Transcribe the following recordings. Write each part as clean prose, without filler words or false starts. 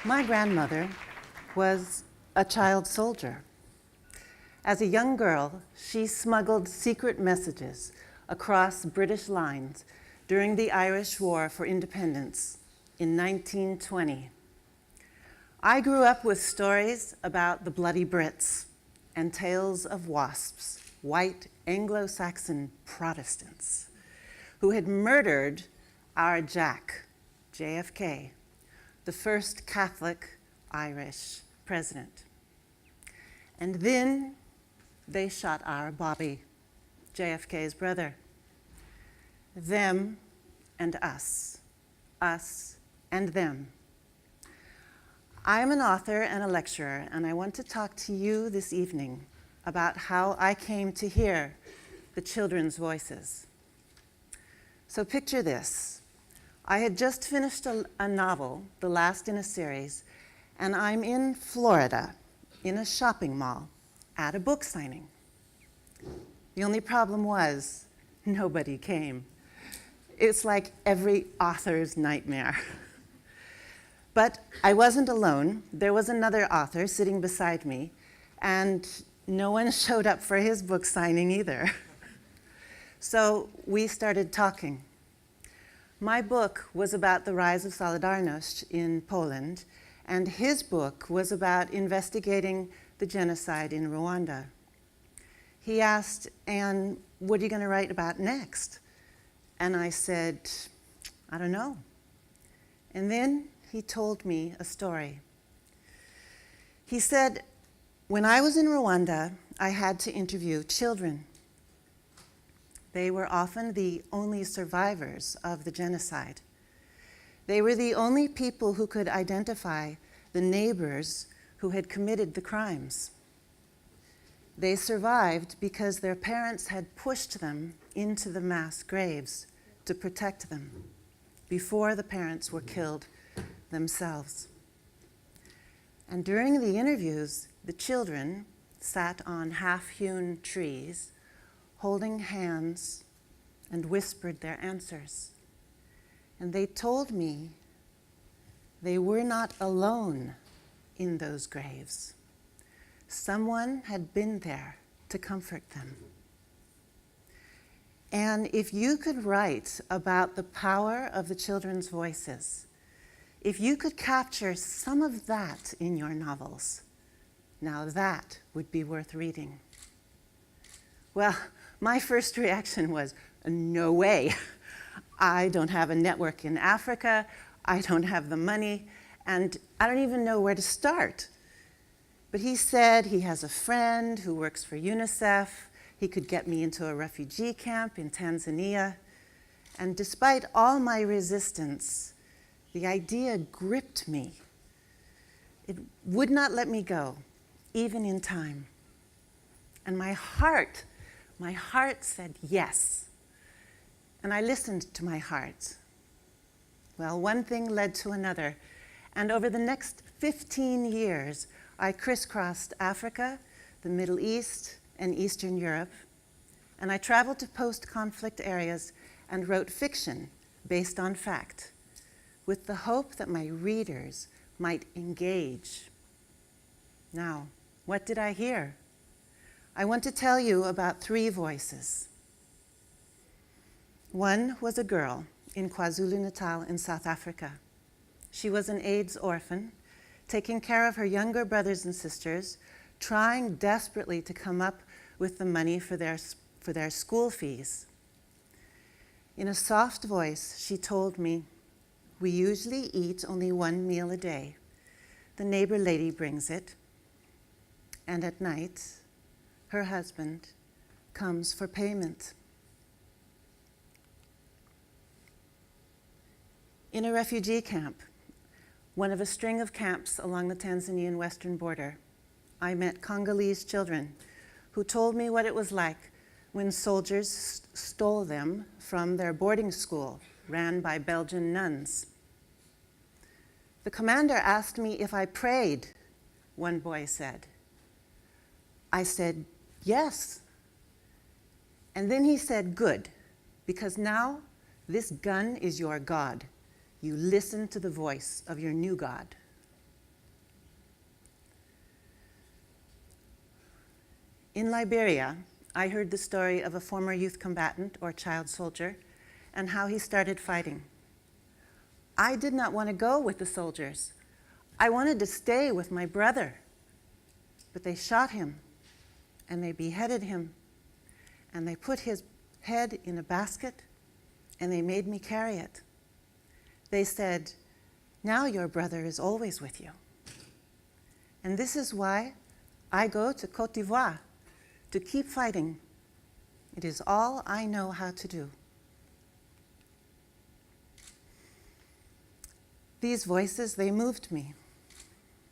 My grandmother was a child soldier. As a young girl, she smuggled secret messages across British lines during the Irish War for Independence in 1920. I grew up with stories about the bloody Brits and tales of wasps, white Anglo-Saxon Protestants, who had murdered our Jack, JFK, the first Catholic Irish president. And then they shot our Bobby, JFK's brother. Them and us and them. I am an author and a lecturer, and I want to talk to you this evening about how I came to hear the children's voices. So picture this. I had just finished a novel, the last in a series, and I'm in Florida, in a shopping mall, at a book signing. The only problem was, nobody came. It's like every author's nightmare. But I wasn't alone. There was another author sitting beside me, and no one showed up for his book signing either. So we started talking. My book was about the rise of Solidarność in Poland, and his book was about investigating the genocide in Rwanda. He asked, "Anne, what are you going to write about next?" And I said, "I don't know." And then he told me a story. He said, "When I was in Rwanda, I had to interview children. They were often the only survivors of the genocide. They were the only people who could identify the neighbors who had committed the crimes. They survived because their parents had pushed them into the mass graves to protect them before the parents were killed themselves. And during the interviews, the children sat on half-hewn trees, holding hands, and whispered their answers. And they told me they were not alone in those graves. Someone had been there to comfort them. And if you could write about the power of the children's voices, if you could capture some of that in your novels, now that would be worth reading." Well, my first reaction was, no way. I don't have a network in Africa, I don't have the money, and I don't even know where to start. But he said he has a friend who works for UNICEF. He could get me into a refugee camp in Tanzania. And despite all my resistance, the idea gripped me. It would not let me go, even in time. And my heart said yes. And I listened to my heart. Well, one thing led to another. And over the next 15 years, I crisscrossed Africa, the Middle East, and Eastern Europe. And I traveled to post-conflict areas and wrote fiction based on fact, with the hope that my readers might engage. Now, what did I hear? I want to tell you about 3 voices. One was a girl in KwaZulu-Natal in South Africa. She was an AIDS orphan, taking care of her younger brothers and sisters, trying desperately to come up with the money for their school fees. In a soft voice, she told me, "We usually eat only 1 meal a day. The neighbor lady brings it, and at night, her husband comes for payment." In a refugee camp, one of a string of camps along the Tanzanian western border, I met Congolese children who told me what it was like when soldiers stole them from their boarding school ran by Belgian nuns. "The commander asked me if I prayed," one boy said. I said, "Yes." And then he said, "Good, because now this gun is your God. You listen to the voice of your new God." In Liberia, I heard the story of a former youth combatant or child soldier and how he started fighting. I did not want to go with the soldiers. I wanted to stay with my brother. But they shot him, and they beheaded him, and they put his head in a basket, and they made me carry it. They said, "Now your brother is always with you." And this is why I go to Côte d'Ivoire, to keep fighting. It is all I know how to do. These voices, they moved me.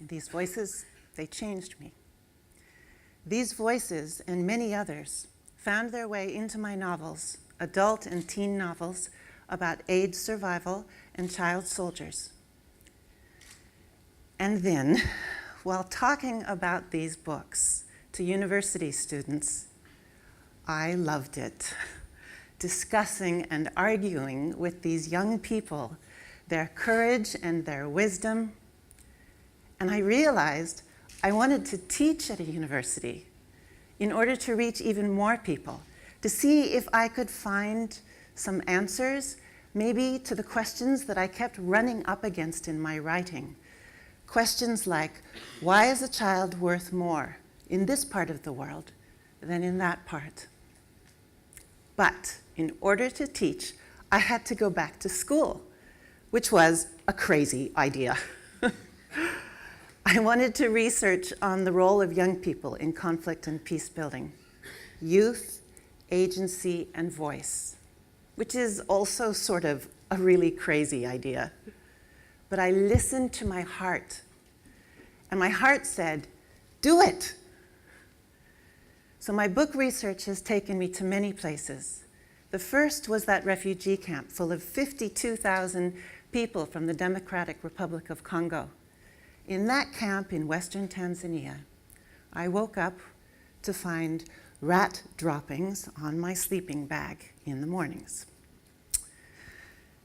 These voices, they changed me. These voices and many others found their way into my novels, adult and teen novels about AIDS survival and child soldiers. And then, while talking about these books to university students, I loved it. Discussing and arguing with these young people, their courage and their wisdom. And I realized I wanted to teach at a university in order to reach even more people, to see if I could find some answers, maybe to the questions that I kept running up against in my writing. Questions like, why is a child worth more in this part of the world than in that part? But in order to teach, I had to go back to school, which was a crazy idea. I wanted to research on the role of young people in conflict and peace building, youth, agency, and voice, which is also sort of a really crazy idea. But I listened to my heart, and my heart said, do it. So my book research has taken me to many places. The first was that refugee camp full of 52,000 people from the Democratic Republic of Congo. In that camp in Western Tanzania, I woke up to find rat droppings on my sleeping bag in the mornings.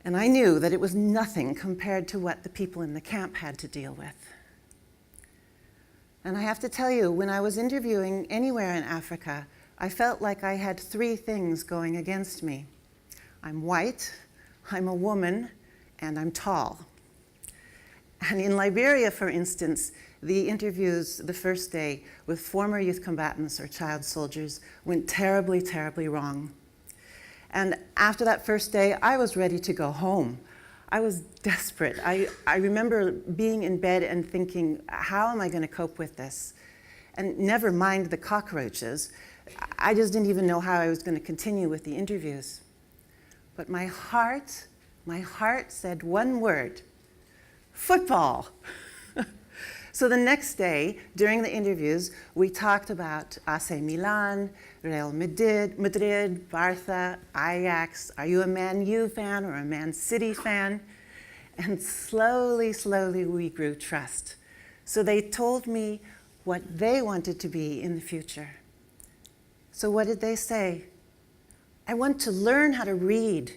And I knew that it was nothing compared to what the people in the camp had to deal with. And I have to tell you, when I was interviewing anywhere in Africa, I felt like I had three things going against me. I'm white, I'm a woman, and I'm tall. And in Liberia, for instance, the interviews the first day with former youth combatants or child soldiers went terribly, terribly wrong. And after that first day, I was ready to go home. I was desperate. I remember being in bed and thinking, how am I going to cope with this? And never mind the cockroaches. I just didn't even know how I was going to continue with the interviews. But my heart said one word: football. So the next day, during the interviews, we talked about AC Milan, Real Madrid, Barca, Ajax. Are you a Man U fan or a Man City fan? And slowly, slowly, we grew trust. So they told me what they wanted to be in the future. So what did they say? I want to learn how to read,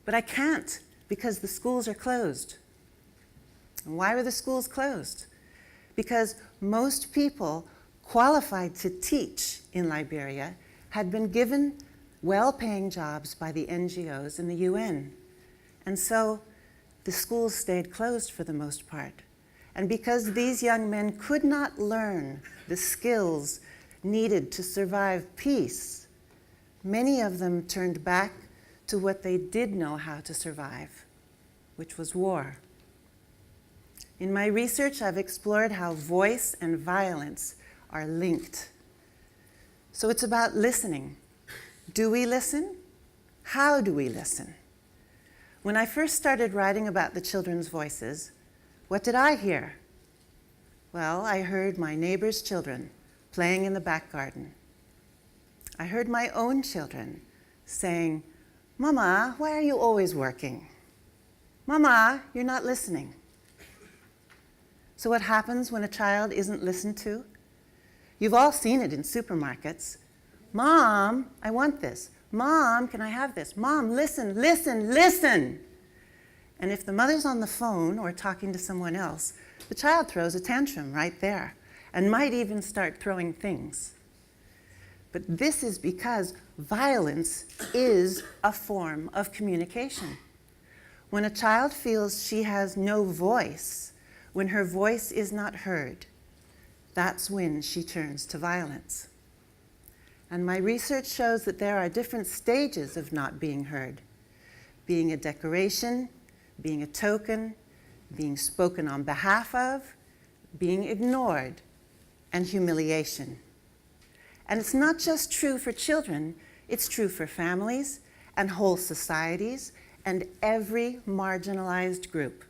but I can't because the schools are closed. And why were the schools closed? Because most people qualified to teach in Liberia had been given well-paying jobs by the NGOs and the UN. And so the schools stayed closed for the most part. And because these young men could not learn the skills needed to survive peace, many of them turned back to what they did know how to survive, which was war. In my research, I've explored how voice and violence are linked. So it's about listening. Do we listen? How do we listen? When I first started writing about the children's voices, what did I hear? Well, I heard my neighbor's children playing in the back garden. I heard my own children saying, "Mama, why are you always working? Mama, you're not listening." So what happens when a child isn't listened to? You've all seen it in supermarkets. "Mom, I want this. Mom, can I have this? Mom, listen, listen, listen." And if the mother's on the phone or talking to someone else, the child throws a tantrum right there and might even start throwing things. But this is because violence is a form of communication. When a child feels she has no voice, when her voice is not heard, that's when she turns to violence. And my research shows that there are different stages of not being heard. Being a decoration, being a token, being spoken on behalf of, being ignored, and humiliation. And it's not just true for children, it's true for families and whole societies and every marginalized group.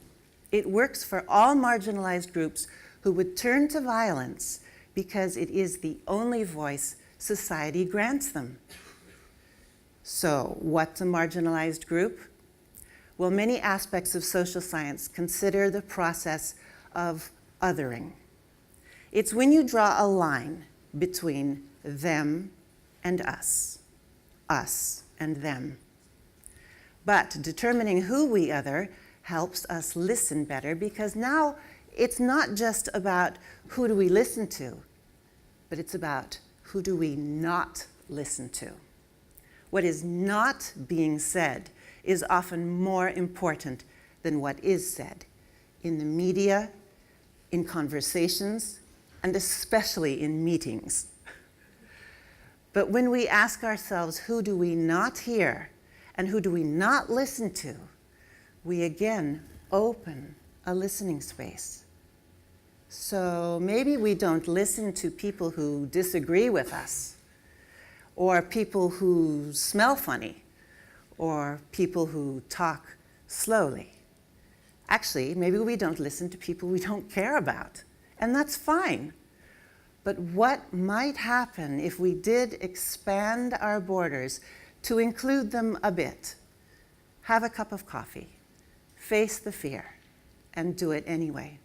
It works for all marginalized groups who would turn to violence because it is the only voice society grants them. So, what's a marginalized group? Well, many aspects of social science consider the process of othering. It's when you draw a line between them and us and them. But determining who we other helps us listen better, because now it's not just about who do we listen to, but it's about who do we not listen to. What is not being said is often more important than what is said in the media, in conversations, and especially in meetings. But when we ask ourselves, who do we not hear and who do we not listen to, we again open a listening space. So maybe we don't listen to people who disagree with us, or people who smell funny, or people who talk slowly. Actually, maybe we don't listen to people we don't care about, and that's fine. But what might happen if we did expand our borders to include them a bit? Have a cup of coffee, face the fear, and do it anyway.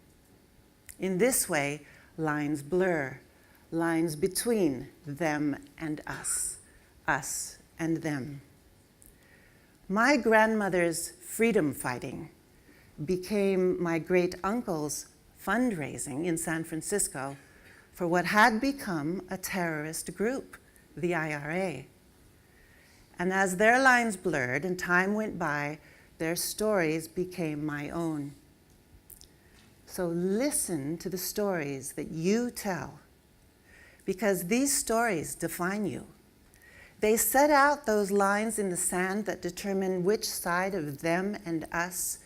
In this way, lines blur, lines between them and us and them. My grandmother's freedom fighting became my great uncle's fundraising in San Francisco for what had become a terrorist group, the IRA. And as their lines blurred and time went by, their stories became my own. So listen to the stories that you tell, because these stories define you. They set out those lines in the sand that determine which side of them and us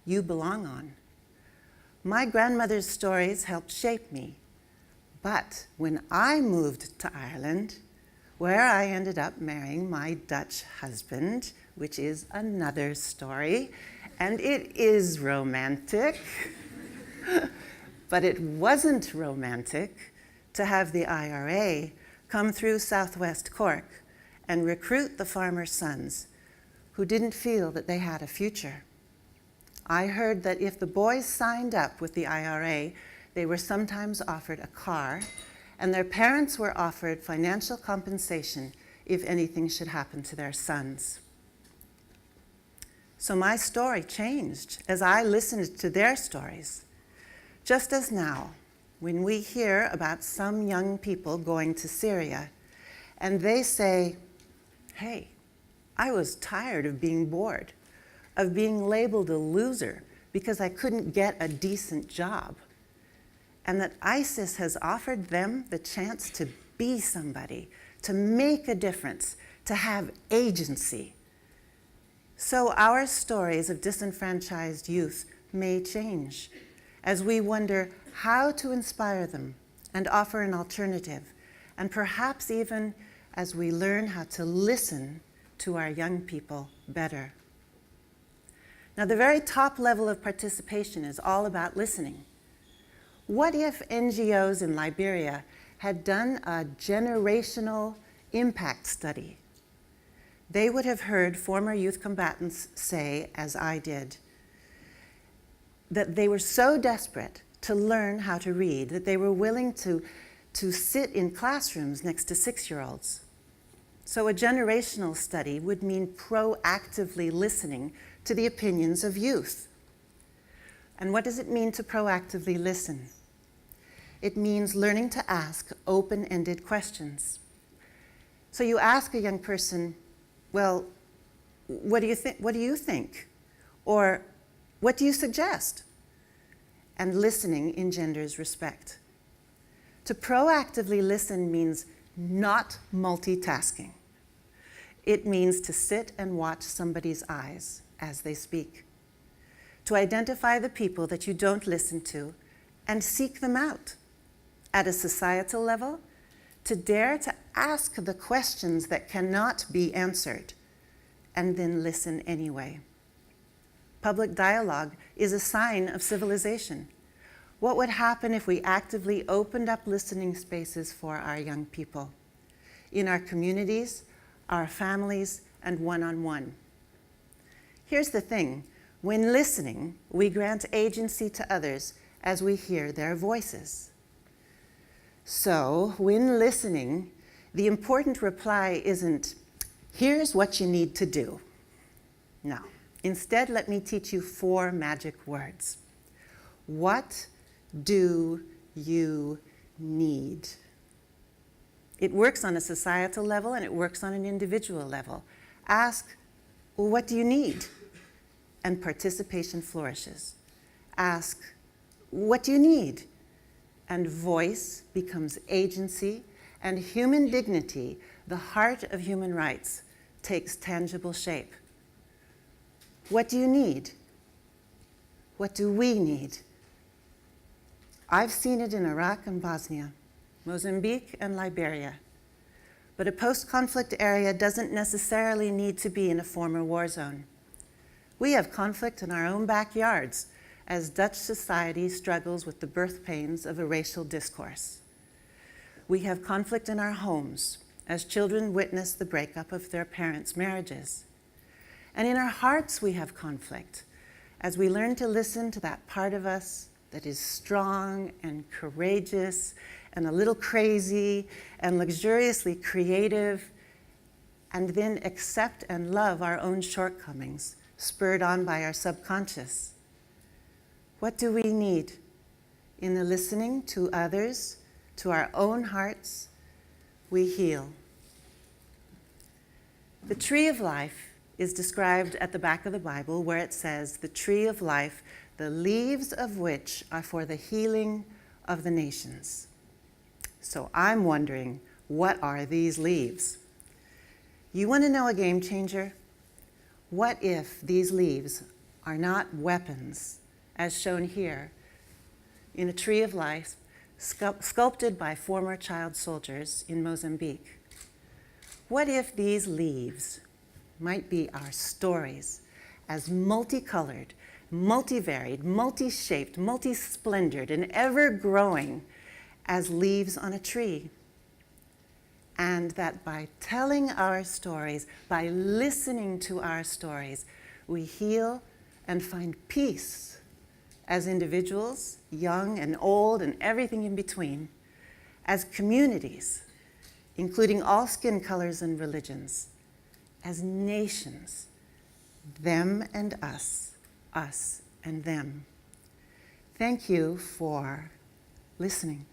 you belong on. My grandmother's stories helped shape me. But when I moved to Ireland, where I ended up marrying my Dutch husband, which is another story, and it is romantic, but it wasn't romantic to have the IRA come through Southwest Cork and recruit the farmers' sons who didn't feel that they had a future. I heard that if the boys signed up with the IRA, they were sometimes offered a car, and their parents were offered financial compensation if anything should happen to their sons. So my story changed as I listened to their stories. Just as now, when we hear about some young people going to Syria, and they say, hey, I was tired of being bored, of being labeled a loser because I couldn't get a decent job, and that ISIS has offered them the chance to be somebody, to make a difference, to have agency. So our stories of disenfranchised youth may change as we wonder how to inspire them and offer an alternative, and perhaps even as we learn how to listen to our young people better. Now, the very top level of participation is all about listening. What if NGOs in Liberia had done a generational impact study? They would have heard former youth combatants say, as I did, that they were so desperate to learn how to read that they were willing to sit in classrooms next to 6-year-olds. So a generational study would mean proactively listening to the opinions of youth. And what does it mean to proactively listen? It means learning to ask open-ended questions. So you ask a young person, well, what do you think? What do you think? Or what do you suggest? And listening engenders respect. To proactively listen means not multitasking. It means to sit and watch somebody's eyes as they speak. To identify the people that you don't listen to and seek them out. At a societal level, to dare to ask the questions that cannot be answered, and then listen anyway. Public dialogue is a sign of civilization. What would happen if we actively opened up listening spaces for our young people? In our communities, our families, and one-on-one. Here's the thing. When listening, we grant agency to others as we hear their voices. So, when listening, the important reply isn't, here's what you need to do. No. Instead, let me teach you 4 magic words. What do you need? It works on a societal level and it works on an individual level. Ask, well, what do you need? And participation flourishes. Ask, what do you need? And voice becomes agency, and human dignity, the heart of human rights, takes tangible shape. What do you need? What do we need? I've seen it in Iraq and Bosnia, Mozambique and Liberia. But a post-conflict area doesn't necessarily need to be in a former war zone. We have conflict in our own backyards as Dutch society struggles with the birth pains of a racial discourse. We have conflict in our homes as children witness the breakup of their parents' marriages. And in our hearts we have conflict as we learn to listen to that part of us that is strong and courageous and a little crazy and luxuriously creative, and then accept and love our own shortcomings, spurred on by our subconscious. What do we need? In the listening to others, to our own hearts, we heal. The tree of life is described at the back of the Bible, where it says, the tree of life, the leaves of which are for the healing of the nations. So I'm wondering, what are these leaves? You want to know a game changer? What if these leaves are not weapons, as shown here, in a tree of life sculpted by former child soldiers in Mozambique? What if these leaves might be our stories, as multicolored, multivaried, multi-shaped, multi-splendored, and ever-growing as leaves on a tree? And that by telling our stories, by listening to our stories, we heal and find peace as individuals, young and old and everything in between, as communities, including all skin colors and religions, as nations, them and us and them. Thank you for listening.